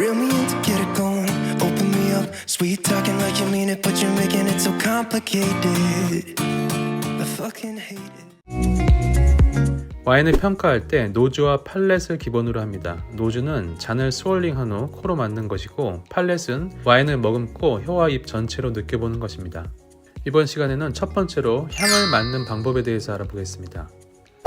Reel me in to get it going. Open me up. Sweet talking like you mean it, but you're making it so complicated. I fucking hate it. 와인을 평가할 때 노즈와 팔렛을 기본으로 합니다. 노즈는 잔을 스월링한 후 코로 맞는 것이고, 팔렛은 와인을 머금고 혀와 입 전체로 느껴보는 것입니다. 이번 시간에는 첫 번째로 향을 맡는 방법에 대해서 알아보겠습니다.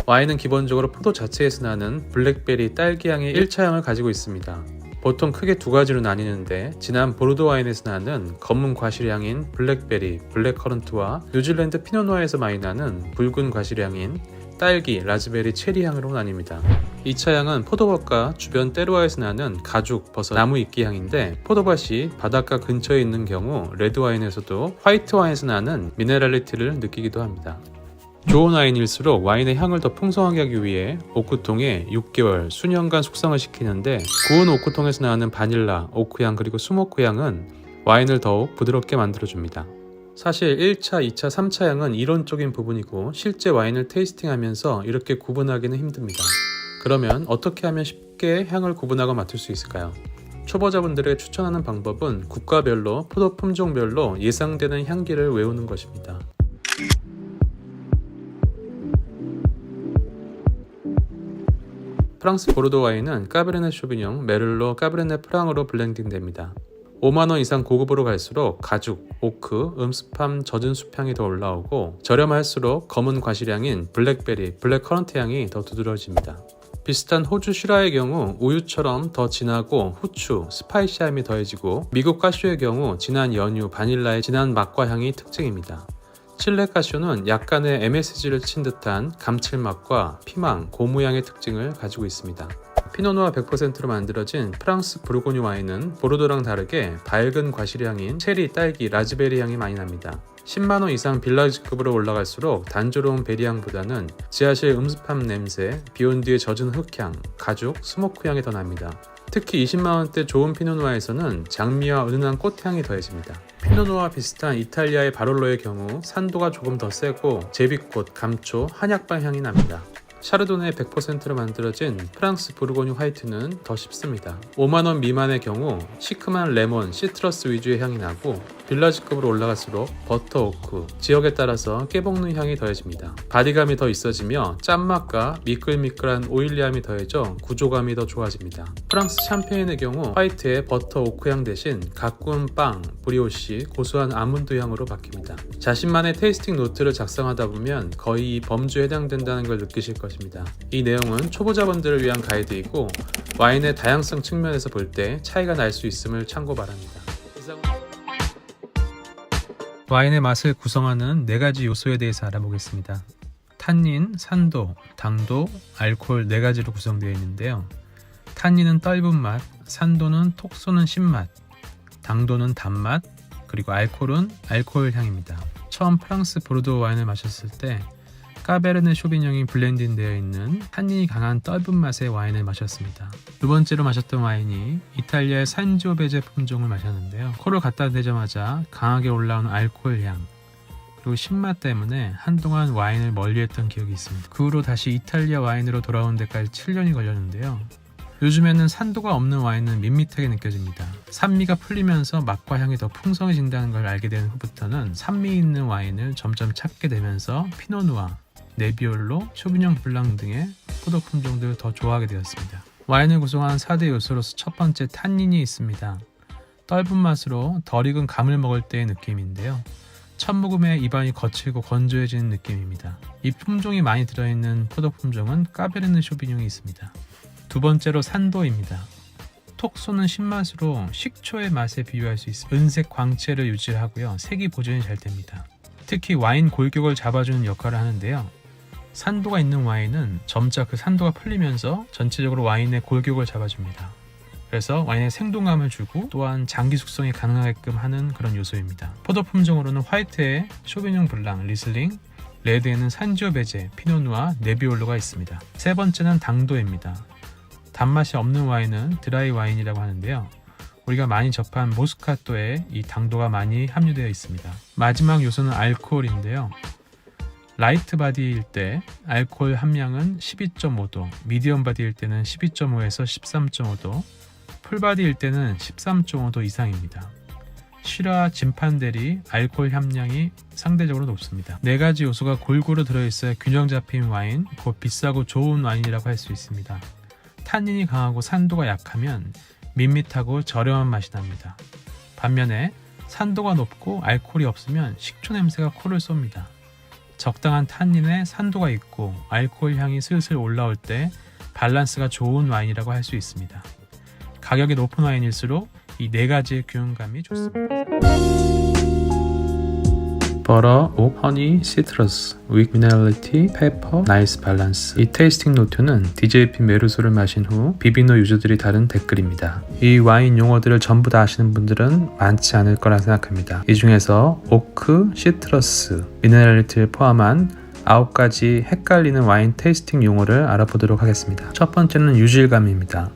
와인은 기본적으로 포도 자체에서 나는 블랙베리, 딸기향의 1차 향을 가지고 있습니다. 보통 크게 두 가지로 나뉘는데, 진한 보르도 와인에서 나는 검은 과실향인 블랙베리, 블랙커런트와 뉴질랜드 피노누아에서 많이 나는 붉은 과실향인 딸기, 라즈베리, 체리향으로 나뉩니다. 2차 향은 포도밭과 주변 때르와에서 나는 가죽, 버섯, 나무 이끼 향인데, 포도밭이 바닷가 근처에 있는 경우 레드와인에서도 화이트 와인에서 나는 미네랄리티를 느끼기도 합니다. 좋은 와인일수록 와인의 향을 더 풍성하게 하기 위해 오크통에 6개월, 수년간 숙성을 시키는데, 구운 오크통에서 나는 바닐라, 오크향 그리고 스모크향은 와인을 더욱 부드럽게 만들어줍니다. 사실 1차, 2차, 3차 향은 이론적인 부분이고, 실제 와인을 테이스팅하면서 이렇게 구분하기는 힘듭니다. 그러면 어떻게 하면 쉽게 향을 구분하고 맡을 수 있을까요? 초보자분들에게 추천하는 방법은 국가별로, 포도 품종별로 예상되는 향기를 외우는 것입니다. 프랑스 보르도 와인은 까베르네 쇼비뇽, 메를로, 까베르네 프랑으로 블렌딩됩니다. 5만원 이상 고급으로 갈수록 가죽, 오크, 음습함, 젖은 숲향이 더 올라오고, 저렴할수록 검은 과실향인 블랙베리, 블랙커런트 향이 더 두드러집니다. 비슷한 호주 슈라의 경우 우유처럼 더 진하고 후추, 스파이시함이 더해지고, 미국 카쇼의 경우 진한 연유, 바닐라의 진한 맛과 향이 특징입니다. 칠레 카쇼는 약간의 MSG를 친 듯한 감칠맛과 피망, 고무향의 특징을 가지고 있습니다. 피노누아 100%로 만들어진 프랑스 부르고뉴 와인은 보르도랑 다르게 밝은 과실향인 체리, 딸기, 라즈베리 향이 많이 납니다. 10만원 이상 빌라지급으로 올라갈수록 단조로운 베리향보다는 지하실 음습함 냄새, 비온 뒤에 젖은 흙향, 가죽, 스모크향이 더 납니다. 특히 20만원대 좋은 피노누아에서는 장미와 은은한 꽃향이 더해집니다. 피노누아와 비슷한 이탈리아의 바롤로의 경우 산도가 조금 더 세고, 제비꽃, 감초, 한약방 향이 납니다. 샤르도네 100%로 만들어진 프랑스 부르고뉴 화이트는 더 쉽습니다. 5만원 미만의 경우 시큼한 레몬, 시트러스 위주의 향이 나고, 빌라지급으로 올라갈수록 버터 오크, 지역에 따라서 깨볶는 향이 더해집니다. 바디감이 더 있어지며 짠맛과 미끌미끌한 오일리함이 더해져 구조감이 더 좋아집니다. 프랑스 샴페인의 경우 화이트의 버터 오크 향 대신 가꾸운 빵, 브리오시, 고소한 아몬드 향으로 바뀝니다. 자신만의 테이스팅 노트를 작성하다 보면 거의 이 범주에 해당된다는 걸 느끼실 것입니다. 이 내용은 초보자분들을 위한 가이드이고, 와인의 다양성 측면에서 볼 때 차이가 날 수 있음을 참고 바랍니다. 와인의 맛을 구성하는 4가지 요소에 대해서 알아보겠습니다. 탄닌, 산도, 당도, 알코올 4가지로 구성되어 있는데요. 탄닌은 떫은 맛, 산도는 톡 쏘는 신맛, 당도는 단맛, 그리고 알코올은 알코올 향입니다. 처음 프랑스 보르도 와인을 마셨을 때 까베르네 쇼비뇽이 블렌딩 되어 있는 탄닌이 강한 떫은 맛의 와인을 마셨습니다. 두 번째로 마셨던 와인이 이탈리아의 산지오베제 품종을 마셨는데요. 코를 갖다 대자마자 강하게 올라오는 알코올 향, 그리고 신맛 때문에 한동안 와인을 멀리했던 기억이 있습니다. 그 후로 다시 이탈리아 와인으로 돌아온 데까지 7년이 걸렸는데요. 요즘에는 산도가 없는 와인은 밋밋하게 느껴집니다. 산미가 풀리면서 맛과 향이 더 풍성해진다는 걸 알게 된 후부터는 산미 있는 와인을 점점 찾게 되면서 피노누아, 네비올로, 쇼비뇽 블랑 등의 포도 품종들을 더 좋아하게 되었습니다. 와인을 구성하는 4대 요소로서 첫 번째 탄닌이 있습니다. 떫은 맛으로 덜 익은 감을 먹을 때의 느낌인데요. 첫 모금에 입안이 거칠고 건조해지는 느낌입니다. 이 품종이 많이 들어있는 포도 품종은 까베르네 쇼비뇽이 있습니다. 두 번째로 산도입니다. 톡 쏘는 신맛으로 식초의 맛에 비유할 수 있습니다. 은색 광채를 유지하고요. 색이 보존이 잘 됩니다. 특히 와인 골격을 잡아주는 역할을 하는데요. 산도가 있는 와인은 점차 그 산도가 풀리면서 전체적으로 와인의 골격을 잡아줍니다. 그래서 와인에 생동감을 주고, 또한 장기 숙성이 가능하게끔 하는 그런 요소입니다. 포도 품종으로는 화이트에 쇼비뇽 블랑, 리슬링, 레드에는 산지오베제, 피노누아, 네비올로가 있습니다. 세 번째는 당도입니다. 단맛이 없는 와인은 드라이 와인이라고 하는데요. 우리가 많이 접한 모스카토에 이 당도가 많이 함유되어 있습니다. 마지막 요소는 알코올인데요. 라이트 바디일 때 알코올 함량은 12.5도, 미디엄 바디일 때는 12.5에서 13.5도, 풀바디일 때는 13.5도 이상입니다. 시라 진판델이 알코올 함량이 상대적으로 높습니다. 4가지 요소가 골고루 들어있어야 균형 잡힌 와인, 곧 비싸고 좋은 와인이라고 할 수 있습니다. 탄닌이 강하고 산도가 약하면 밋밋하고 저렴한 맛이 납니다. 반면에 산도가 높고 알코올이 없으면 식초 냄새가 코를 쏩니다. 적당한 탄닌에 산도가 있고 알코올 향이 슬슬 올라올 때 밸런스가 좋은 와인이라고 할 수 있습니다. 가격이 높은 와인일수록 이 4가지의 균형감이 좋습니다. 버터, 옥, 허니, 시트러스, 윅, 미네랄리티, 페퍼, 나이스 밸런스. 이 테이스팅 노트는 DJP 메르소를 마신 후 비비노 유저들이 다른 댓글입니다. 이 와인 용어들을 전부 다 아시는 분들은 많지 않을 거라 생각합니다. 이 중에서 오크, 시트러스, 미네랄리티를 포함한 9가지 헷갈리는 와인 테이스팅 용어를 알아보도록 하겠습니다. 첫 번째는 유질감입니다.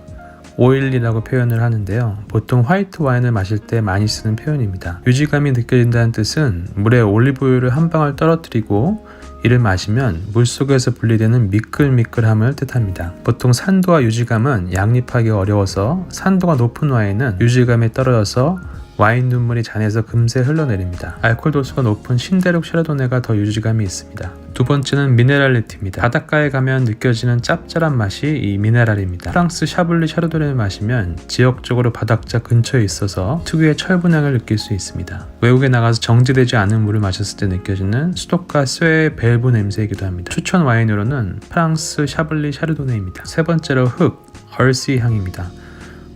오일리라고 표현을 하는데요. 보통 화이트 와인을 마실 때 많이 쓰는 표현입니다. 유질감이 느껴진다는 뜻은 물에 올리브유를 한 방울 떨어뜨리고 이를 마시면 물속에서 분리되는 미끌미끌함을 뜻합니다. 보통 산도와 유질감은 양립하기 어려워서 산도가 높은 와인은 유질감이 떨어져서 와인 눈물이 잔에서 금세 흘러내립니다. 알코올 도수가 높은 신대륙 샤르도네가 더 유질감이 있습니다. 두 번째는 미네랄리티입니다. 바닷가에 가면 느껴지는 짭짤한 맛이 이 미네랄입니다. 프랑스 샤블리 샤르도네를 마시면 지역적으로 바닷가 근처에 있어서 특유의 철분향을 느낄 수 있습니다. 외국에 나가서 정제되지 않은 물을 마셨을 때 느껴지는 수독과 쇠의 밸브 냄새이기도 합니다. 추천 와인으로는 프랑스 샤블리 샤르도네입니다. 세 번째로 흙, 얼씨 향입니다.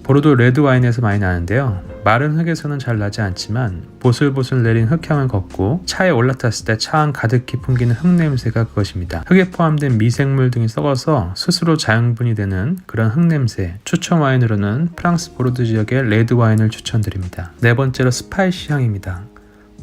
보르도 레드 와인에서 많이 나는데요. 마른 흙에서는 잘 나지 않지만 보슬보슬 내린 흙향을 걷고 차에 올라탔을 때 차 안 가득히 풍기는 흙 냄새가 그것입니다. 흙에 포함된 미생물 등이 썩어서 스스로 자양분이 되는 그런 흙 냄새. 추천 와인으로는 프랑스 보르도 지역의 레드 와인을 추천드립니다. 네 번째로 스파이시 향입니다.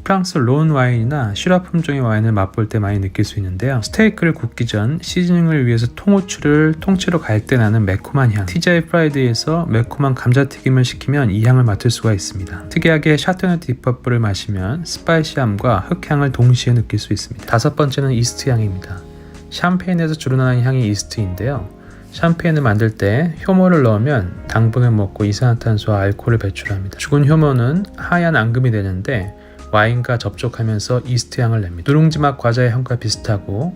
프랑스 론 와인이나 시라 품종의 와인을 맛볼 때 많이 느낄 수 있는데요. 스테이크를 굽기 전 시즈닝을 위해서 통후추를 통째로 갈 때 나는 매콤한 향. TGI 프라이드에서 매콤한 감자튀김을 시키면 이 향을 맡을 수가 있습니다. 특이하게 샤토네 딥퍼블을 마시면 스파이시함과 흙향을 동시에 느낄 수 있습니다. 다섯 번째는 이스트 향입니다. 샴페인에서 주로 나는 향이 이스트인데요. 샴페인을 만들 때 효모를 넣으면 당분을 먹고 이산화탄소와 알코올을 배출합니다. 죽은 효모는 하얀 앙금이 되는데 와인과 접촉하면서 이스트 향을 냅니다. 누룽지맛 과자의 향과 비슷하고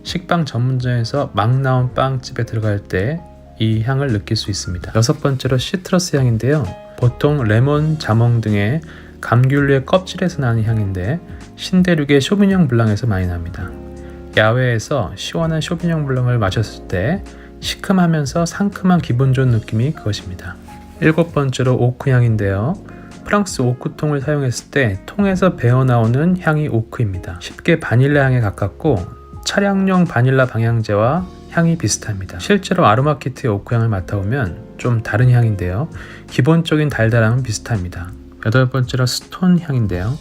식빵 전문점에서 막 나온 빵집에 들어갈 때 이 향을 느낄 수 있습니다. 여섯 번째로 시트러스 향인데요. 보통 레몬, 자몽 등의 감귤류의 껍질에서 나는 향인데 신대륙의 쇼비뇽 블랑에서 많이 납니다. 야외에서 시원한 쇼비뇽 블랑을 마셨을 때 시큼하면서 상큼한 기분 좋은 느낌이 그것입니다. 일곱 번째로 오크 향인데요. 프랑스 오크통을 사용했을 때 통에서 배어나오는 향이 오크입니다. 쉽게 바닐라 향에 가깝고 차량용 바닐라 방향제와 향이 비슷합니다. 실제로 아로마키트의 오크향을 맡아보면 좀 다른 향인데요. 기본적인 달달함은 비슷합니다. 여덟 번째로 스톤 향인데요.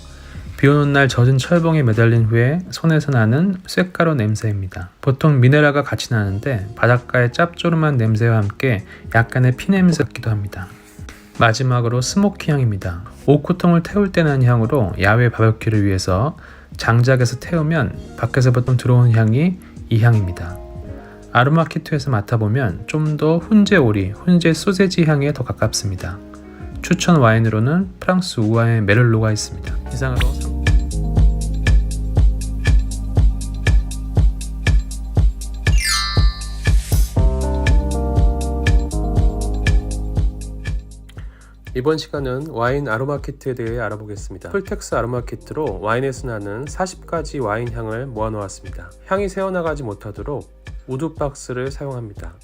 비오는 날 젖은 철봉에 매달린 후에 손에서 나는 쇳가루 냄새입니다. 보통 미네랄과 같이 나는데 바닷가의 짭조름한 냄새와 함께 약간의 피냄새 같기도 합니다. 마지막으로 스모키 향입니다. 오크통을 태울 때 나는 향으로 야외 바베큐를 위해서 장작에서 태우면 밖에서 보통 들어오는 향이 이 향입니다. 아로마 키트에서 맡아보면 좀 더 훈제 오리, 훈제 소세지 향에 더 가깝습니다. 추천 와인으로는 프랑스 우아의 메를로가 있습니다. 이상으로 이번 시간은 와인 아로마 키트에 대해 알아보겠습니다. 풀텍스 아로마 키트로 와인에서 나는 40가지 와인 향을 모아놓았습니다. 향이 새어나가지 못하도록 우드 박스를 사용합니다.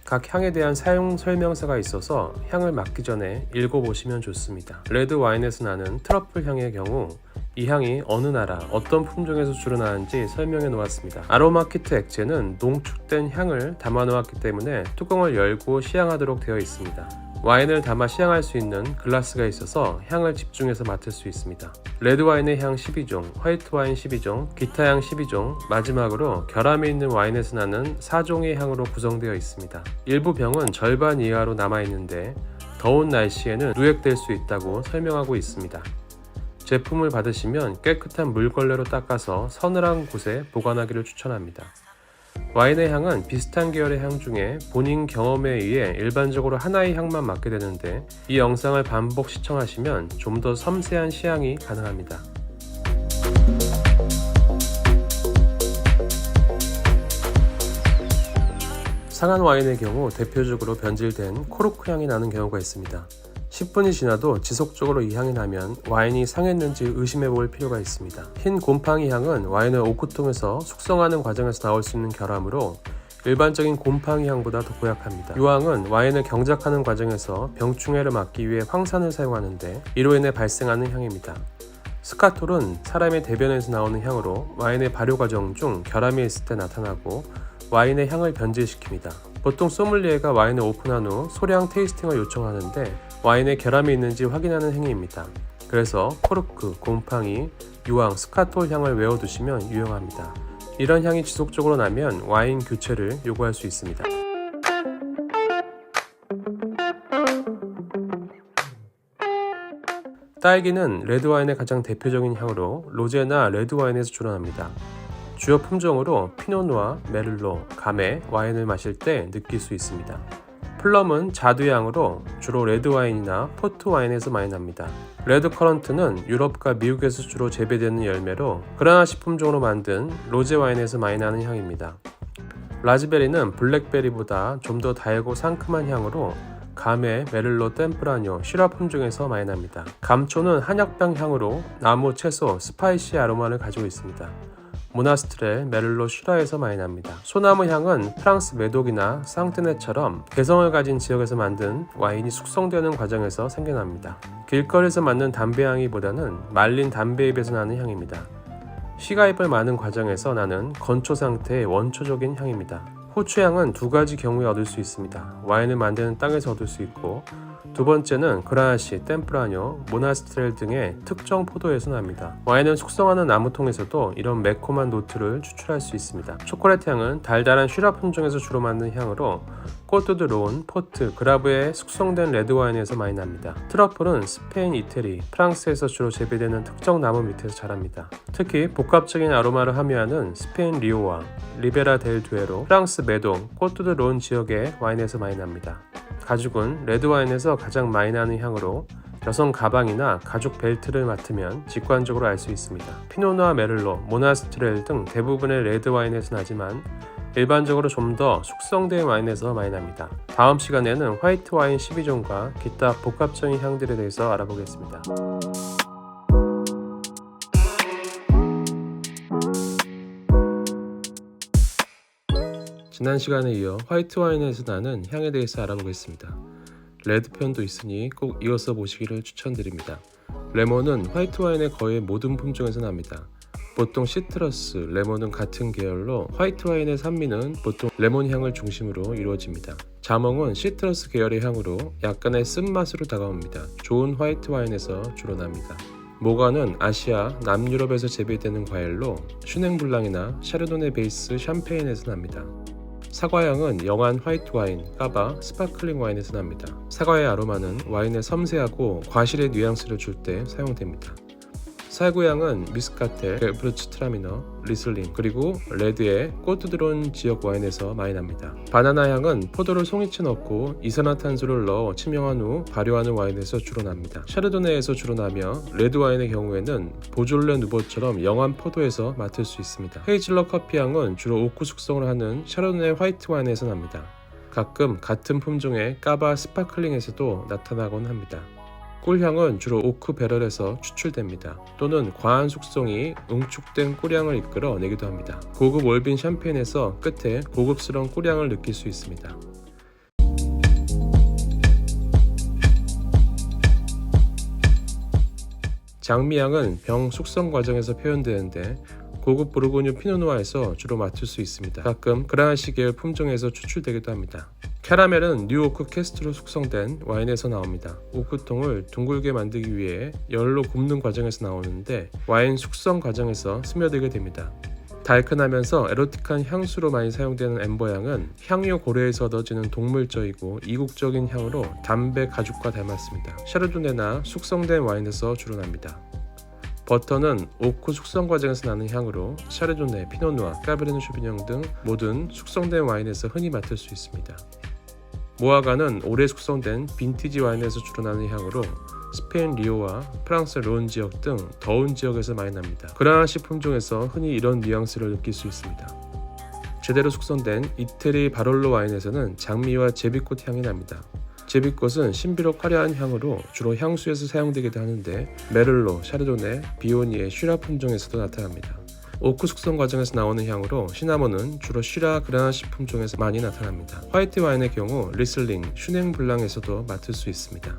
각 향에 대한 사용 설명서가 있어서 향을 맡기 전에 읽어보시면 좋습니다. 레드 와인에서 나는 트러플 향의 경우 이 향이 어느 나라, 어떤 품종에서 주로 나는지 설명해 놓았습니다. 아로마 키트 액체는 농축된 향을 담아 놓았기 때문에 뚜껑을 열고 시향하도록 되어 있습니다. 와인을 담아 시향할 수 있는 글라스가 있어서 향을 집중해서 맡을 수 있습니다. 레드 와인의 향 12종, 화이트 와인 12종, 기타 향 12종, 마지막으로 결함이 있는 와인에서 나는 4종의 향으로 구성되어 있습니다. 일부 병은 절반 이하로 남아있는데 더운 날씨에는 누액될 수 있다고 설명하고 있습니다. 제품을 받으시면 깨끗한 물걸레로 닦아서 서늘한 곳에 보관하기를 추천합니다. 와인의 향은 비슷한 계열의 향 중에 본인 경험에 의해 일반적으로 하나의 향만 맡게 되는데, 이 영상을 반복 시청하시면 좀 더 섬세한 시향이 가능합니다. 상한 와인의 경우 대표적으로 변질된 코르크 향이 나는 경우가 있습니다. 10분이 지나도 지속적으로 이 향이 나면 와인이 상했는지 의심해 볼 필요가 있습니다. 흰 곰팡이 향은 와인을 오크통에서 숙성하는 과정에서 나올 수 있는 결함으로 일반적인 곰팡이 향보다 더 고약합니다. 유황은 와인을 경작하는 과정에서 병충해를 막기 위해 황산을 사용하는데, 이로 인해 발생하는 향입니다. 스카톨은 사람의 대변에서 나오는 향으로 와인의 발효 과정 중 결함이 있을 때 나타나고 와인의 향을 변질시킵니다. 보통 소믈리에가 와인을 오픈한 후 소량 테이스팅을 요청하는데 와인에 결함이 있는지 확인하는 행위입니다. 그래서 코르크, 곰팡이, 유황, 스카톨 향을 외워두시면 유용합니다. 이런 향이 지속적으로 나면 와인 교체를 요구할 수 있습니다. 딸기는 레드와인의 가장 대표적인 향으로 로제나 레드와인에서 주로 납니다. 주요 품종으로 피노누아, 메를로, 가메, 와인을 마실 때 느낄 수 있습니다. 플럼은 자두향으로 주로 레드와인이나 포트와인에서 많이 납니다. 레드커런트는 유럽과 미국에서 주로 재배되는 열매로 그라나시 품종으로 만든 로제와인에서 많이 나는 향입니다. 라즈베리는 블랙베리보다 좀 더 달고 상큼한 향으로 가메, 메를로, 템프라뇨, 시라 품종에서 많이 납니다. 감초는 한약병 향으로 나무, 채소, 스파이시 아로마를 가지고 있습니다. 모나스트렐, 메를로, 슈라에서 많이 납니다. 소나무 향은 프랑스 메독이나 상트네처럼 개성을 가진 지역에서 만든 와인이 숙성되는 과정에서 생겨납니다. 길거리에서 맡는 담배향이보다는 말린 담배잎에서 나는 향입니다. 씨가잎을 마는 과정에서 나는 건초 상태의 원초적인 향입니다. 호추향은 두 가지 경우에 얻을 수 있습니다. 와인을 만드는 땅에서 얻을 수 있고, 두 번째는 그라나시, 템프라뇨, 모나스트렐 등의 특정 포도에서 납니다. 와인을 숙성하는 나무통에서도 이런 매콤한 노트를 추출할 수 있습니다. 초콜릿 향은 달달한 쉬라 품종에서 주로 만든 향으로 꼬뚜드 론, 포트, 그라브의 숙성된 레드와인에서 많이 납니다. 트러플은 스페인, 이태리, 프랑스에서 주로 재배되는 특정 나무 밑에서 자랍니다. 특히 복합적인 아로마를 함유하는 스페인 리오와 리베라 델 두에로, 프랑스 메독, 꼬뚜드 론 지역의 와인에서 많이 납니다. 가죽은 레드와인에서 가장 많이 나는 향으로 여성 가방이나 가죽 벨트를 맡으면 직관적으로 알 수 있습니다. 피노누아, 메를로, 모나스트렐 등 대부분의 레드와인에서 나지만 일반적으로 좀 더 숙성된 와인에서 많이 납니다. 다음 시간에는 화이트 와인 12종과 기타 복합적인 향들에 대해서 알아보겠습니다. 지난 시간에 이어 화이트 와인에서 나는 향에 대해서 알아보겠습니다. 레드 편도 있으니 꼭 이어서 보시기를 추천드립니다. 레몬은 화이트 와인의 거의 모든 품종에서 납니다. 보통 시트러스, 레몬은 같은 계열로 화이트 와인의 산미는 보통 레몬 향을 중심으로 이루어집니다. 자몽은 시트러스 계열의 향으로 약간의 쓴맛으로 다가옵니다. 좋은 화이트 와인에서 주로 납니다. 모가는 아시아, 남유럽에서 재배되는 과일로 슈냉블랑이나 샤르도네 베이스 샴페인에서 납니다. 사과향은 영한 화이트 와인, 까바, 스파클링 와인에서 납니다. 사과의 아로마는 와인의 섬세하고 과실의 뉘앙스를 줄 때 사용됩니다. 살구향은 미스카텔, 게브르츠트라미너, 리슬링, 그리고 레드의 꼬뚜드론 지역 와인에서 많이 납니다. 바나나향은 포도를 송이채 넣고 이산화탄소를 넣어 치명한 후 발효하는 와인에서 주로 납니다. 샤르도네에서 주로 나며 레드 와인의 경우에는 보졸레 누보처럼 영한 포도에서 맡을 수 있습니다. 헤이즐넛 커피향은 주로 오크 숙성을 하는 샤르도네 화이트 와인에서 납니다. 가끔 같은 품종의 까바 스파클링에서도 나타나곤 합니다. 꿀향은 주로 오크 배럴에서 추출됩니다. 또는 과한 숙성이 응축된 꿀향을 이끌어 내기도 합니다. 고급 월빈 샴페인에서 끝에 고급스러운 꿀향을 느낄 수 있습니다. 장미향은 병 숙성 과정에서 표현되는데 고급 부르고뉴 피노누아에서 주로 맡을 수 있습니다. 가끔 그라나시 계열 품종에서 추출되기도 합니다. 캐러멜은 뉴오크 캐스트로 숙성된 와인에서 나옵니다. 오크통을 둥글게 만들기 위해 열로 굽는 과정에서 나오는데 와인 숙성 과정에서 스며들게 됩니다. 달큰하면서 에로틱한 향수로 많이 사용되는 엠버향은 향유 고래에서 얻어지는 동물적이고 이국적인 향으로 담배 가죽과 닮았습니다. 샤르도네나 숙성된 와인에서 주로 납니다. 버터는 오크 숙성 과정에서 나는 향으로 샤르도네, 피노누아, 까베르네 쇼비뇽 등 모든 숙성된 와인에서 흔히 맡을 수 있습니다. 모아가는 오래 숙성된 빈티지 와인에서 주로 나는 향으로 스페인 리오와 프랑스 론 지역 등 더운 지역에서 많이 납니다. 그라나시 품종에서 흔히 이런 뉘앙스를 느낄 수 있습니다. 제대로 숙성된 이태리 바롤로 와인에서는 장미와 제비꽃 향이 납니다. 제비꽃은 신비롭고 화려한 향으로 주로 향수에서 사용되기도 하는데 메를로, 샤르도네, 비오니의 쉬라 품종에서도 나타납니다. 오크 숙성 과정에서 나오는 향으로 시나몬은 주로 쉬라 그라나시 품종에서 많이 나타납니다. 화이트 와인의 경우 리슬링, 슈냉 블랑에서도 맡을 수 있습니다.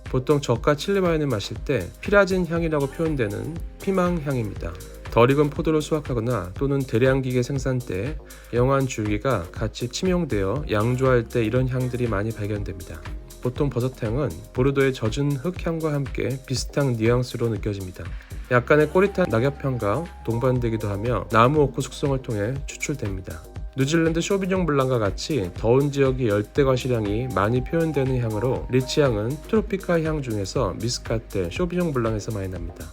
보통 저가 칠리 와인을 마실 때 피라진 향이라고 표현되는 피망 향입니다. 덜 익은 포도를 수확하거나 또는 대량기계 생산 때 영한 줄기가 같이 침용되어 양조할 때 이런 향들이 많이 발견됩니다. 보통 버섯향은 보르도의 젖은 흙향과 함께 비슷한 뉘앙스로 느껴집니다. 약간의 꼬릿한 낙엽향과 동반되기도 하며 나무 오크 숙성을 통해 추출됩니다. 뉴질랜드 쇼비뇽 블랑과 같이 더운 지역의 열대 과실향이 많이 표현되는 향으로 리치향은 트로피카 향 중에서 미스카텔, 쇼비뇽 블랑에서 많이 납니다.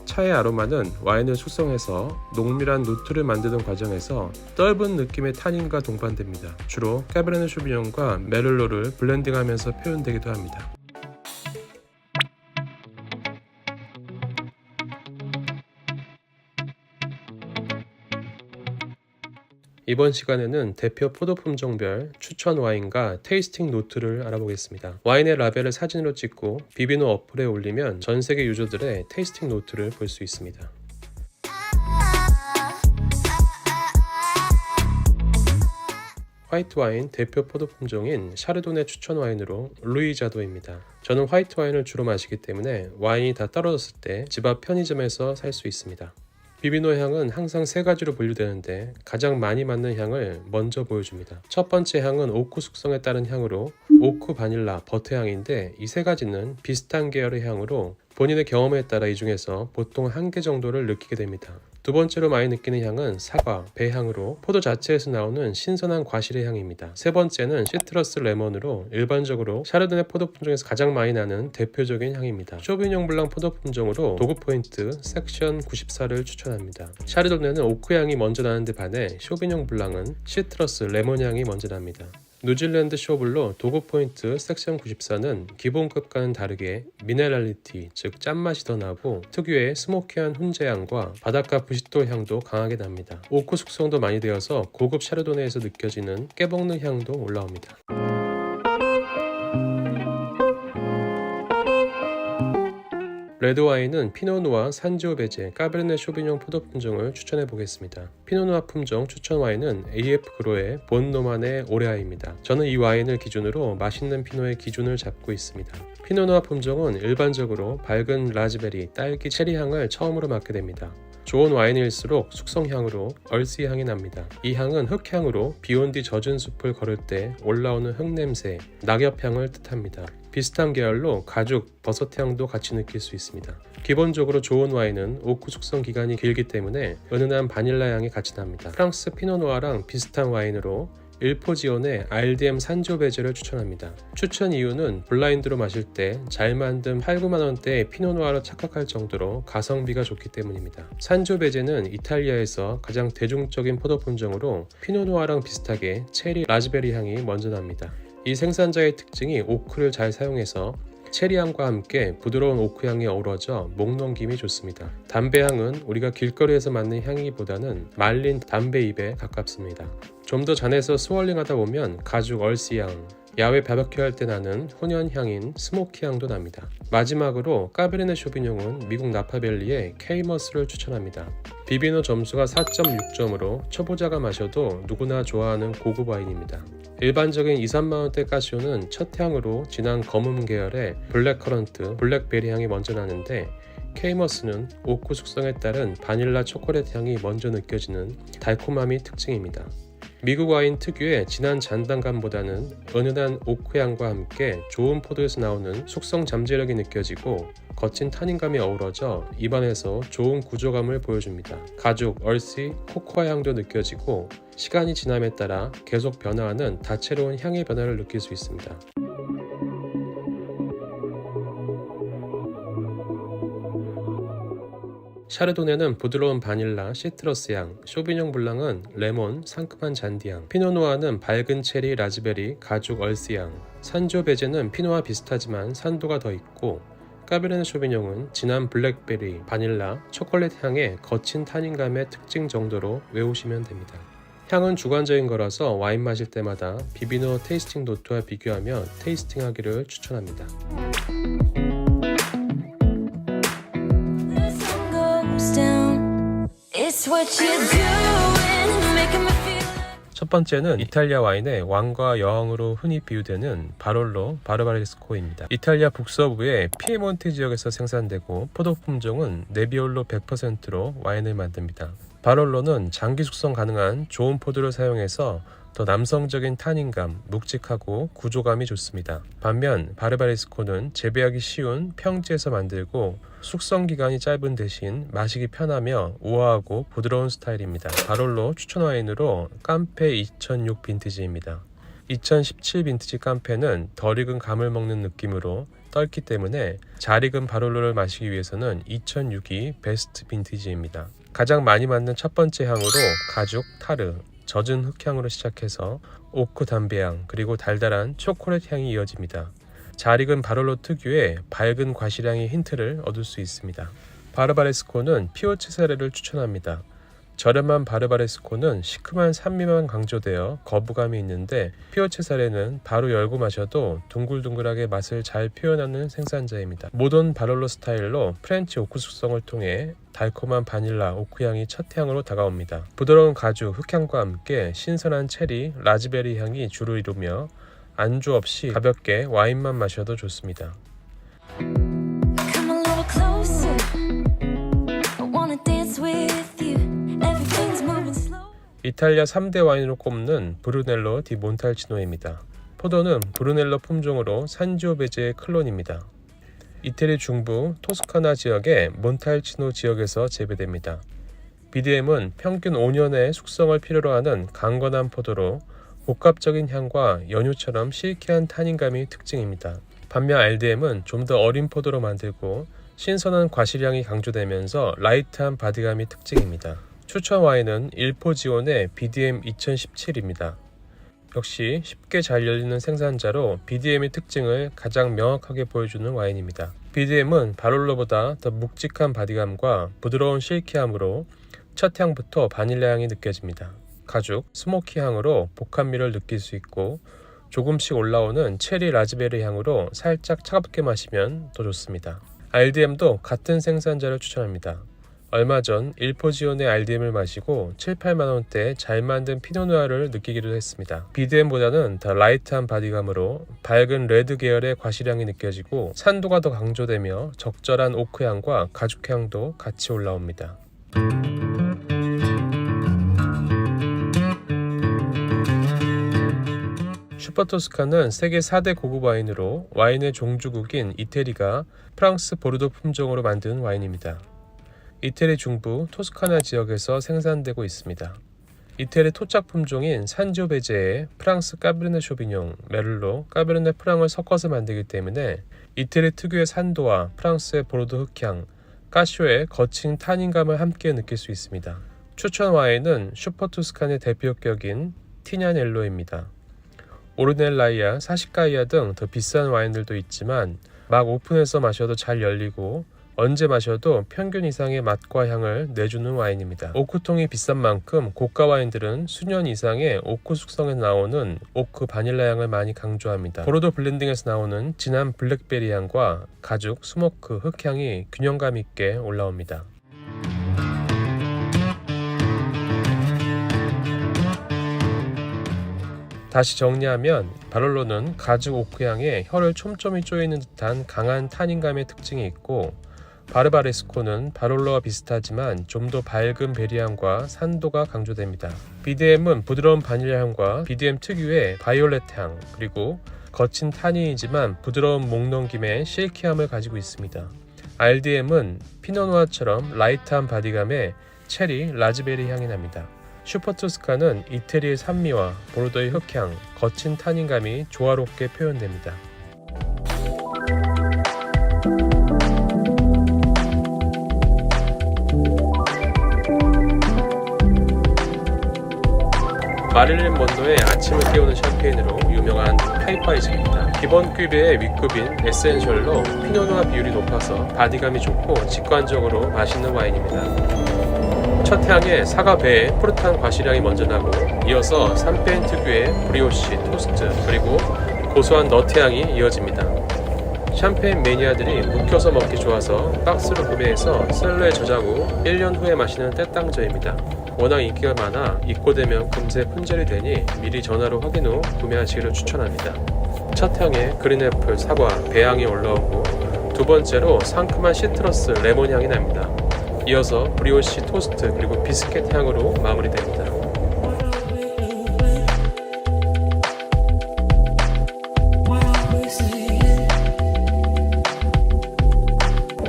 차의 아로마는 와인을 숙성해서 농밀한 노트를 만드는 과정에서 떫은 느낌의 타닌과 동반됩니다. 주로 까베르네 쇼비뇽과 메를로를 블렌딩하면서 표현되기도 합니다. 이번 시간에는 대표 포도 품종별 추천 와인과 테이스팅 노트를 알아보겠습니다. 와인의 라벨을 사진으로 찍고 비비노 어플에 올리면 전 세계 유저들의 테이스팅 노트를 볼 수 있습니다. 화이트 와인 대표 포도 품종인 샤르도네 추천 와인으로 루이자도입니다. 저는 화이트 와인을 주로 마시기 때문에 와인이 다 떨어졌을 때 집 앞 편의점에서 살 수 있습니다. 비비노 향은 항상 세 가지로 분류되는데 가장 많이 맞는 향을 먼저 보여줍니다. 첫 번째 향은 오크 숙성에 따른 향으로 오크, 바닐라, 버터 향인데 이 세 가지는 비슷한 계열의 향으로 본인의 경험에 따라 이 중에서 보통 한 개 정도를 느끼게 됩니다. 두 번째로 많이 느끼는 향은 사과, 배 향으로 포도 자체에서 나오는 신선한 과실의 향입니다. 세 번째는 시트러스 레몬으로 일반적으로 샤르도네 포도 품종에서 가장 많이 나는 대표적인 향입니다. 쇼비뇽 블랑 포도 품종으로 도구 포인트 섹션 94를 추천합니다. 샤르도네는 오크 향이 먼저 나는데 반해 쇼비뇽 블랑은 시트러스 레몬 향이 먼저 납니다. 뉴질랜드 쇼블로 도구 포인트 섹션 94는 기본급과는 다르게 미네랄리티, 즉 짠맛이 더 나고 특유의 스모키한 훈제향과 바닷가 부싯돌 향도 강하게 납니다. 오크 숙성도 많이 되어서 고급 샤르도네에서 느껴지는 깨볶는 향도 올라옵니다. 레드와인은 피노누아, 산지오베제, 까베르네 쇼비뇽 포도 품종을 추천해 보겠습니다. 피노누아 품종 추천 와인은 AF 그로의 본노만의 오레아입니다. 저는 이 와인을 기준으로 맛있는 피노의 기준을 잡고 있습니다. 피노누아 품종은 일반적으로 밝은 라즈베리, 딸기, 체리 향을 처음으로 맡게 됩니다. 좋은 와인일수록 숙성향으로 얼씨 향이 납니다. 이 향은 흙향으로 비온 뒤 젖은 숲을 걸을 때 올라오는 흙냄새, 낙엽향을 뜻합니다. 비슷한 계열로 가죽, 버섯향도 같이 느낄 수 있습니다. 기본적으로 좋은 와인은 오크 숙성 기간이 길기 때문에 은은한 바닐라 향이 같이 납니다. 프랑스 피노누아랑 비슷한 와인으로 일포지온의 RDM 산지오베제를 추천합니다. 추천 이유는 블라인드로 마실 때 잘 만든 8-9만원대의 피노누아로 착각할 정도로 가성비가 좋기 때문입니다. 산지오베제는 이탈리아에서 가장 대중적인 포도 품종으로 피노누아랑 비슷하게 체리, 라즈베리 향이 먼저 납니다. 이 생산자의 특징이 오크를 잘 사용해서 체리향과 함께 부드러운 오크향이 어우러져 목 넘김이 좋습니다. 담배향은 우리가 길거리에서 맡는 향이보다는 말린 담배잎에 가깝습니다. 좀 더 잔해서 스월링하다 보면 가죽 얼씨향, 야외 바베큐 할 때 나는 훈연향인 스모키향도 납니다. 마지막으로 까베르네 쇼비뇽은 미국 나파밸리의 케이머스를 추천합니다. 비비노 점수가 4.6점으로 초보자가 마셔도 누구나 좋아하는 고급 와인입니다. 일반적인 2-3만원대 까시오는 첫 향으로 진한 검은 계열의 블랙커런트, 블랙베리 향이 먼저 나는데 케이머스는 오크 숙성에 따른 바닐라 초콜릿 향이 먼저 느껴지는 달콤함이 특징입니다. 미국 와인 특유의 진한 잔당감보다는 은은한 오크향과 함께 좋은 포도에서 나오는 숙성 잠재력이 느껴지고 거친 타닌감이 어우러져 입안에서 좋은 구조감을 보여줍니다. 가죽, 얼씨, 코코아 향도 느껴지고 시간이 지남에 따라 계속 변화하는 다채로운 향의 변화를 느낄 수 있습니다. 샤르도네는 부드러운 바닐라, 시트러스 향, 쇼비뇽 블랑은 레몬, 상큼한 잔디향, 피노누아는 밝은 체리, 라즈베리, 가죽, 얼스향, 산조베제는 피노와 비슷하지만 산도가 더 있고, 까베르네 쇼비뇽은 진한 블랙베리, 바닐라, 초콜릿 향의 거친 타닌감의 특징 정도로 외우시면 됩니다. 향은 주관적인 거라서 와인 마실 때마다 비비노 테이스팅 노트와 비교하며 테이스팅하기를 추천합니다. 첫 번째는 이탈리아 와인의 왕과 여왕으로 흔히 비유되는 바롤로 바르바레스코입니다. 이탈리아 북서부의 피에몬테 지역에서 생산되고 포도 품종은 네비올로 100%로 와인을 만듭니다. 바롤로는 장기 숙성 가능한 좋은 포도를 사용해서 더 남성적인 타닌감, 묵직하고 구조감이 좋습니다. 반면 바르바레스코는 재배하기 쉬운 평지에서 만들고 숙성 기간이 짧은 대신 마시기 편하며 우아하고 부드러운 스타일입니다. 바롤로 추천 와인으로 깜페 2006 빈티지입니다. 2017 빈티지 깜페는 덜 익은 감을 먹는 느낌으로 떫기 때문에 잘 익은 바롤로를 마시기 위해서는 2006이 베스트 빈티지입니다. 가장 많이 맡는 첫 번째 향으로 가죽, 타르, 젖은 흙향으로 시작해서 오크 담배향 그리고 달달한 초콜릿 향이 이어집니다. 잘 익은 바롤로 특유의 밝은 과실향의 힌트를 얻을 수 있습니다. 바르바레스코는 피오체사레를 추천합니다. 저렴한 바르바레스코는 시큼한 산미만 강조되어 거부감이 있는데 피오체사레는 바로 열고 마셔도 둥글둥글하게 맛을 잘 표현하는 생산자입니다. 모던 바롤로 스타일로 프렌치 오크 숙성을 통해 달콤한 바닐라, 오크향이 첫 향으로 다가옵니다. 부드러운 가죽, 흙향과 함께 신선한 체리, 라즈베리 향이 주를 이루며 안주 없이 가볍게 와인만 마셔도 좋습니다. 이탈리아 3대 와인으로 꼽는 브루넬로 디 몬탈치노입니다. 포도는 브루넬로 품종으로 산지오베제의 클론입니다. 이태리 중부 토스카나 지역의 몬탈치노 지역에서 재배됩니다. BDM은 평균 5년의 숙성을 필요로 하는 강건한 포도로 복합적인 향과 연유처럼 실키한 타닌감이 특징입니다. 반면 RDM은 좀 더 어린 포도로 만들고 신선한 과실향이 강조되면서 라이트한 바디감이 특징입니다. 추천 와인은 일포지온의 BDM 2017입니다. 역시 쉽게 잘 열리는 생산자로 BDM의 특징을 가장 명확하게 보여주는 와인입니다. BDM은 바롤로보다 더 묵직한 바디감과 부드러운 실키함으로 첫 향부터 바닐라 향이 느껴집니다. 가죽, 스모키 향으로 복합미를 느낄 수 있고 조금씩 올라오는 체리 라즈베리 향으로 살짝 차갑게 마시면 더 좋습니다. RDM도 같은 생산자를 추천합니다. 얼마 전 일포지온의 RDM을 마시고 7-8만원대 잘 만든 피노누아를 느끼기도 했습니다. BDM보다는 더 라이트한 바디감으로 밝은 레드 계열의 과실향이 느껴지고 산도가 더 강조되며 적절한 오크향과 가죽향도 같이 올라옵니다. 슈퍼토스카는 세계 4대 고급 와인으로 와인의 종주국인 이태리가 프랑스 보르도 품종으로 만든 와인입니다. 이태리 중부 토스카나 지역에서 생산되고 있습니다. 이태리 토착 품종인 산지오베제에 프랑스 까베르네 쇼비뇽, 메를로, 까베르네 프랑을 섞어서 만들기 때문에 이태리 특유의 산도와 프랑스의 보르도 흙향, 까쇼의 거친 타닌감을 함께 느낄 수 있습니다. 추천 와인은 슈퍼토스칸의 대표격인 티냐넬로입니다. 오르넬라이아, 사시카이아 등 더 비싼 와인들도 있지만 막 오픈해서 마셔도 잘 열리고 언제 마셔도 평균 이상의 맛과 향을 내주는 와인입니다. 오크통이 비싼 만큼 고가 와인들은 수년 이상의 오크 숙성에서 나오는 오크 바닐라 향을 많이 강조합니다. 보르도 블렌딩에서 나오는 진한 블랙베리 향과 가죽, 스모크, 흙향이 균형감 있게 올라옵니다. 다시 정리하면 바롤로는 가죽 오크향에 혀를 촘촘히 조이는 듯한 강한 타닌감의 특징이 있고 바르바레스코는 바롤로와 비슷하지만 좀 더 밝은 베리향과 산도가 강조됩니다. BDM은 부드러운 바닐라 향과 BDM 특유의 바이올렛 향 그리고 거친 타닌이지만 부드러운 목넘김의 실키함을 가지고 있습니다. RDM은 피노누아처럼 라이트한 바디감에 체리, 라즈베리 향이 납니다. 슈퍼토스카는 이태리의 산미와 보르도의 흙향, 거친 타닌감이 조화롭게 표현됩니다. 마릴린 먼로의 아침을 깨우는 샴페인으로 유명한 하이파이즈입니다. 기본 급의 윗급인 에센셜로 피노누아 비율이 높아서 바디감이 좋고 직관적으로 맛있는 와인입니다. 첫 향에 사과 배에 푸릇한 과실향이 먼저 나고 이어서 샴페인 특유의 브리오시, 토스트, 그리고 고소한 너트향이 이어집니다. 샴페인 매니아들이 묵혀서 먹기 좋아서 박스로 구매해서 셀러에 저장 후 1년 후에 마시는 때땅저입니다. 워낙 인기가 많아 입고되면 금세 품절이 되니 미리 전화로 확인 후 구매하시기를 추천합니다. 첫 향에 그린애플, 사과, 배향이 올라오고 두 번째로 상큼한 시트러스, 레몬 향이 납니다. 이어서 브리오시, 토스트, 그리고 비스켓 향으로 마무리됩니다.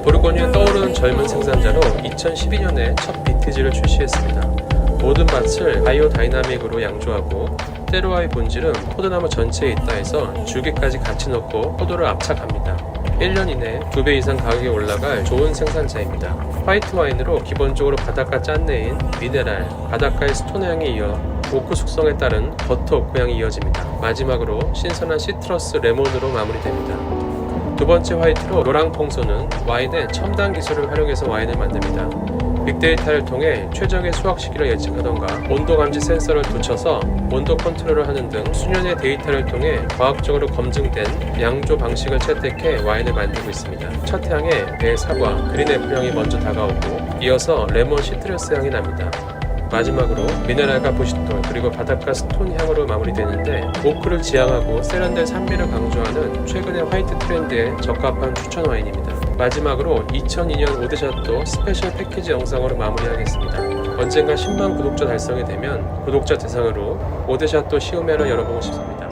보르고뉴에 떠오르는 젊은 생산자로 2012년에 첫 빈티지를 출시했습니다. 모든 밭을 바이오다이나믹으로 양조하고 때로와의 본질은 포도나무 전체에 있다 해서 줄기까지 같이 넣고 포도를 압착합니다. 1년 이내 2배 이상 가격이 올라갈 좋은 생산자입니다. 화이트 와인으로 기본적으로 바닷가 짠내인 미네랄, 바닷가의 스톤 향에 이어 오크 숙성에 따른 버터 오크 향이 이어집니다. 마지막으로 신선한 시트러스, 레몬으로 마무리됩니다. 두 번째 화이트로 노랑퐁소는 와인의 첨단 기술을 활용해서 와인을 만듭니다. 빅데이터를 통해 최적의 수확 시기를 예측하던가 온도 감지 센서를 돋쳐서 온도 컨트롤을 하는 등 수년의 데이터를 통해 과학적으로 검증된 양조 방식을 채택해 와인을 만들고 있습니다. 첫 향에 배, 사과, 그린애플 향이 먼저 다가오고 이어서 레몬, 시트러스 향이 납니다. 마지막으로 미네랄과 부싯돌 그리고 바닷가 스톤 향으로 마무리되는데 오크를 지향하고 세련된 산미를 강조하는 최근의 화이트 트렌드에 적합한 추천 와인입니다. 마지막으로 2002년 오데샤또 스페셜 패키지 영상으로 마무리하겠습니다. 언젠가 10만 구독자 달성이 되면 구독자 대상으로 오데샤또 시우메를 열어보고 싶습니다.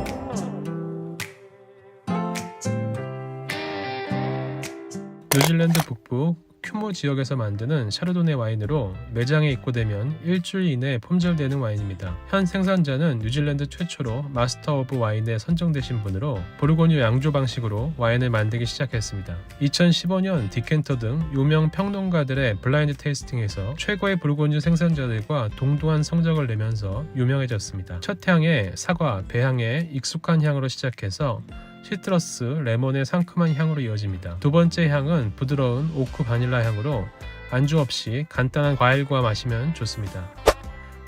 뉴질랜드 북부 큐모 지역에서 만드는 샤르도네 와인으로 매장에 입고되면 일주일 이내에 품절되는 와인입니다. 현 생산자는 뉴질랜드 최초로 마스터 오브 와인에 선정되신 분으로 보르고뉴 양조 방식으로 와인을 만들기 시작했습니다. 2015년 디켄터 등 유명 평론가들의 블라인드 테이스팅에서 최고의 보르고뉴 생산자들과 동등한 성적을 내면서 유명해졌습니다. 첫 향에 사과, 배향의 익숙한 향으로 시작해서 시트러스, 레몬의 상큼한 향으로 이어집니다. 두 번째 향은 부드러운 오크 바닐라 향으로 안주 없이 간단한 과일과 마시면 좋습니다.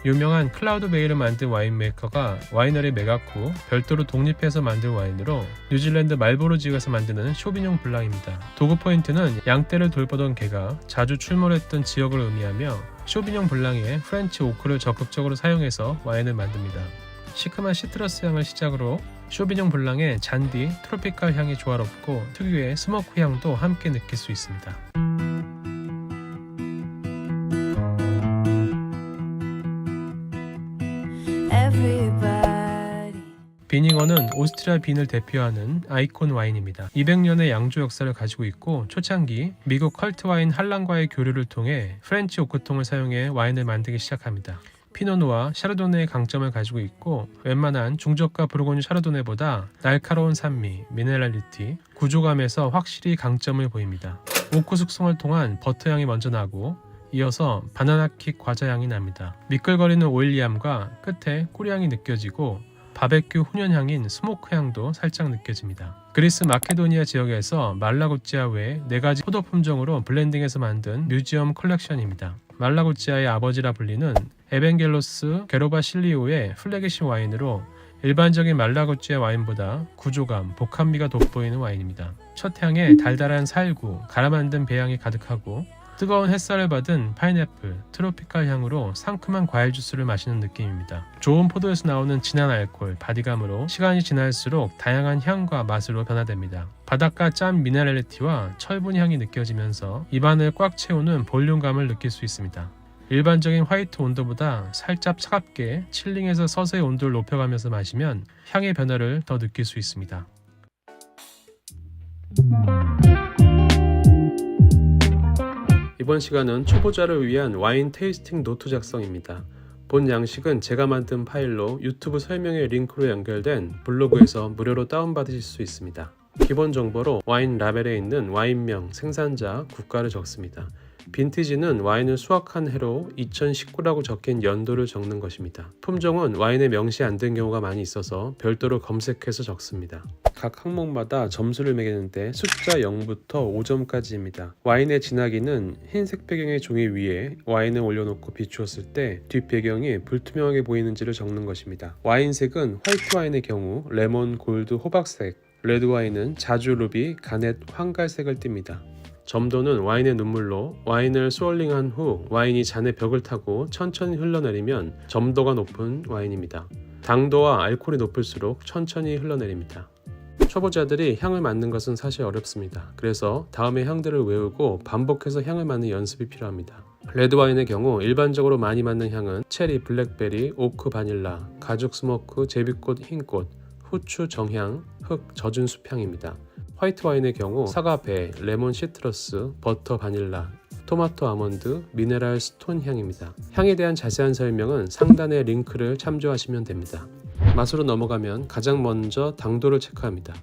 유명한 클라우드 베이를 만든 와인 메이커가 와이너리 메가쿠 별도로 독립해서 만든 와인으로 뉴질랜드 말보로 지역에서 만드는 쇼비뇽 블랑입니다. 도구 포인트는 양떼를 돌보던 개가 자주 출몰했던 지역을 의미하며 쇼비뇽 블랑에 프렌치 오크를 적극적으로 사용해서 와인을 만듭니다. 시큼한 시트러스 향을 시작으로 쇼비뇽 블랑의 잔디, 트로피칼 향이 조화롭고 특유의 스모크 향도 함께 느낄 수 있습니다. 비닝어는 오스트리아 빈을 대표하는 아이콘 와인입니다. 200년의 양조 역사를 가지고 있고 초창기 미국 컬트 와인 한란과의 교류를 통해 프렌치 오크통을 사용해 와인을 만들기 시작합니다. 피노누아, 샤르도네의 강점을 가지고 있고 웬만한 중저가 보르고뉴 샤르도네보다 날카로운 산미, 미네랄리티, 구조감에서 확실히 강점을 보입니다. 오크 숙성을 통한 버터향이 먼저 나고 이어서 바나나킥 과자향이 납니다. 미끌거리는 오일리함과 끝에 꿀향이 느껴지고 바베큐 훈연향인 스모크향도 살짝 느껴집니다. 그리스 마케도니아 지역에서 말라구찌아 외에 4가지 포도 품종으로 블렌딩해서 만든 뮤지엄 컬렉션입니다. 말라구찌아의 아버지라 불리는 에벤겔로스 게로바 실리오의 플래그십 와인으로 일반적인 말라구찌아 와인보다 구조감, 복합미가 돋보이는 와인입니다. 첫 향에 달달한 살구, 갈아 만든 배향이 가득하고 뜨거운 햇살을 받은 파인애플, 트로피칼 향으로 상큼한 과일 주스를 마시는 느낌입니다. 좋은 포도에서 나오는 진한 알코올, 바디감으로 시간이 지날수록 다양한 향과 맛으로 변화됩니다. 바닷가 짠 미네랄리티와 철분 향이 느껴지면서 입안을 꽉 채우는 볼륨감을 느낄 수 있습니다. 일반적인 화이트 온도보다 살짝 차갑게 칠링해서 서서히 온도를 높여가면서 마시면 향의 변화를 더 느낄 수 있습니다. 이번 시간은 초보자를 위한 와인 테이스팅 노트 작성입니다. 본 양식은 제가 만든 파일로 유튜브 설명에 링크로 연결된 블로그에서 무료로 다운받으실 수 있습니다. 기본 정보로 와인 라벨에 있는 와인명, 생산자, 국가를 적습니다. 빈티지는 와인을 수확한 해로 2019라고 적힌 연도를 적는 것입니다. 품종은 와인에 명시 안 된 경우가 많이 있어서 별도로 검색해서 적습니다. 각 항목마다 점수를 매기는데 숫자 0부터 5점까지입니다. 와인의 진하기는 흰색 배경의 종이 위에 와인을 올려놓고 비추었을 때 뒷배경이 불투명하게 보이는지를 적는 것입니다. 와인색은 화이트 와인의 경우 레몬, 골드, 호박색, 레드 와인은 자주 루비, 가넷, 황갈색을 띱니다. 점도는 와인의 눈물로 와인을 스월링한 후 와인이 잔의 벽을 타고 천천히 흘러내리면 점도가 높은 와인입니다. 당도와 알코올이 높을수록 천천히 흘러내립니다. 초보자들이 향을 맡는 것은 사실 어렵습니다. 그래서 다음의 향들을 외우고 반복해서 향을 맡는 연습이 필요합니다. 레드 와인의 경우 일반적으로 많이 맡는 향은 체리, 블랙베리, 오크, 바닐라, 가죽 스모크, 제비꽃, 흰꽃, 후추, 정향, 흙, 젖은 숲향입니다. 화이트 와인의 경우 사과, 배, 레몬, 시트러스, 버터, 바닐라, 토마토, 아몬드, 미네랄, 스톤 향입니다. 향에 대한 자세한 설명은 상단의 링크를 참조하시면 됩니다. 맛으로 넘어가면 가장 먼저 당도를 체크합니다.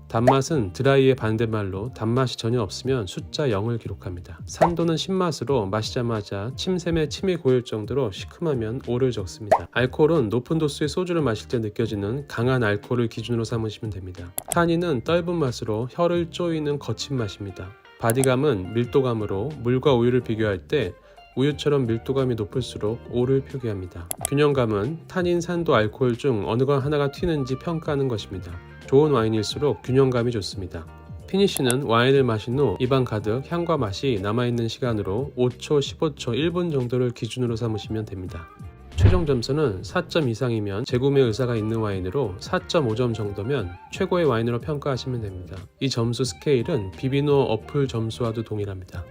단맛은 드라이의 반대말로 단맛이 전혀 없으면 숫자 0을 기록합니다. 산도는 신맛으로 마시자마자 침샘에 침이 고일 정도로 시큼하면 5를 적습니다. 알코올은 높은 도수의 소주를 마실 때 느껴지는 강한 알코올을 기준으로 삼으시면 됩니다. 타닌은 떫은 맛으로 혀를 쪼이는 거친 맛입니다. 바디감은 밀도감으로 물과 우유를 비교할 때 우유처럼 밀도감이 높을수록 5를 표기합니다. 균형감은 타닌, 산도, 알코올 중 어느 것 하나가 튀는지 평가하는 것입니다. 좋은 와인일수록 균형감이 좋습니다. 피니쉬는 와인을 마신 후 입안 가득 향과 맛이 남아있는 시간으로 5초, 15초, 1분 정도를 기준으로 삼으시면 됩니다. 최종 점수는 4점 이상이면 재구매 의사가 있는 와인으로 4.5점 정도면 최고의 와인으로 평가하시면 됩니다. 이 점수 스케일은 비비노 어플 점수와도 동일합니다.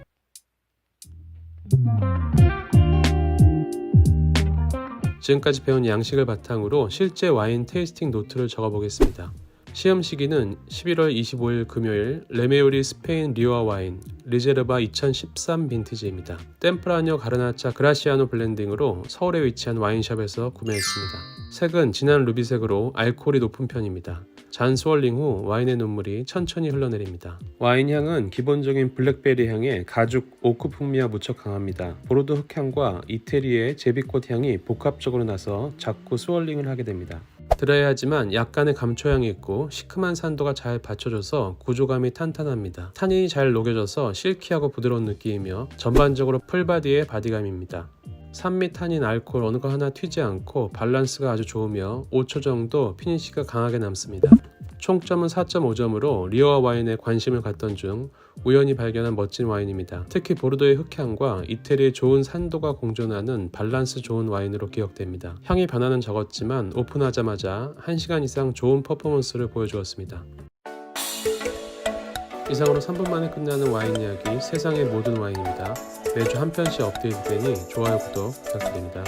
지금까지 배운 양식을 바탕으로 실제 와인 테이스팅 노트를 적어보겠습니다. 시험 시기는 11월 25일 금요일 레메오리 스페인 리오아 와인 리제르바 2013 빈티지입니다. 템프라뇨 가르나차 그라시아노 블렌딩으로 서울에 위치한 와인샵에서 구매했습니다. 색은 진한 루비색으로 알코올이 높은 편입니다. 잔 스월링 후 와인의 눈물이 천천히 흘러내립니다. 와인 향은 기본적인 블랙베리 향에 가죽, 오크 풍미가 무척 강합니다. 보르도 흑향과 이태리의 제비꽃 향이 복합적으로 나서 자꾸 스월링을 하게 됩니다. 드라이하지만 약간의 감초향이 있고 시큼한 산도가 잘 받쳐져서 구조감이 탄탄합니다. 타닌이 잘 녹여져서 실키하고 부드러운 느낌이며 전반적으로 풀바디의 바디감입니다. 산미, 타닌, 알코올 어느 거 하나 튀지 않고 밸런스가 아주 좋으며 5초 정도 피니쉬가 강하게 남습니다. 총점은 4.5점으로 리오아 와인에 관심을 갖던 중 우연히 발견한 멋진 와인입니다. 특히 보르도의 흑향과 이태리의 좋은 산도가 공존하는 밸런스 좋은 와인으로 기억됩니다. 향의 변화는 적었지만 오픈하자마자 1시간 이상 좋은 퍼포먼스를 보여주었습니다. 이상으로 3분 만에 끝나는 와인 이야기 세상의 모든 와인입니다. 매주 한 편씩 업데이트되니 좋아요, 구독 부탁드립니다.